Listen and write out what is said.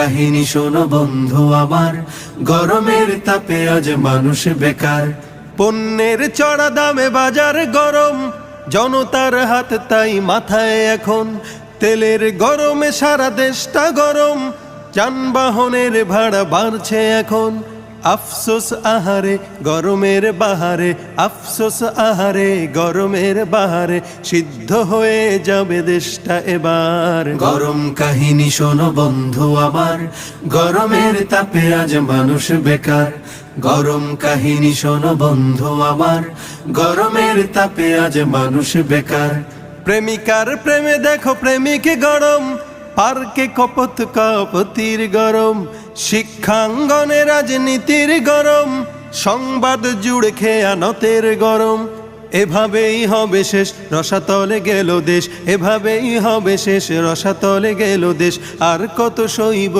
কাহিনী শোনো বন্ধু আমার, গরমের তাপে আজ মানুষ বেকার। পণ্যের চড়া দামে বাজার গরম, জনতার হাত তাই মাথায় এখন। তেলের গরমে সারা দেশটা গরম, যানবাহনের ভাড়া বাড়ছে এখন। আফসোস আহারে গরমের বাহারে, আফসোস আহারে গরমের বাহারে, সিদ্ধ হয়ে যাবে দেশটা এবার। গরম কাহিনী শোনো বন্ধু আমার, গরমের তাপে আজ মানুষ বেকার। গরম কাহিনী শোনো বন্ধু আমার, গরমের তাপে আজ মানুষ বেকার। প্রেমিকার প্রেমে দেখো প্রেমিক গরম, পার্কে কপত কপতির গরম। শিক্ষাঙ্গনে রাজনীতির গরম, সংবাদ জুড়ে খেয়ানতের গরম। এভাবেই হবে শেষ, রসাতলে গেল দেশ। এভাবেই হবে শেষ, রসাতলে গেল দেশ। আর কত সইব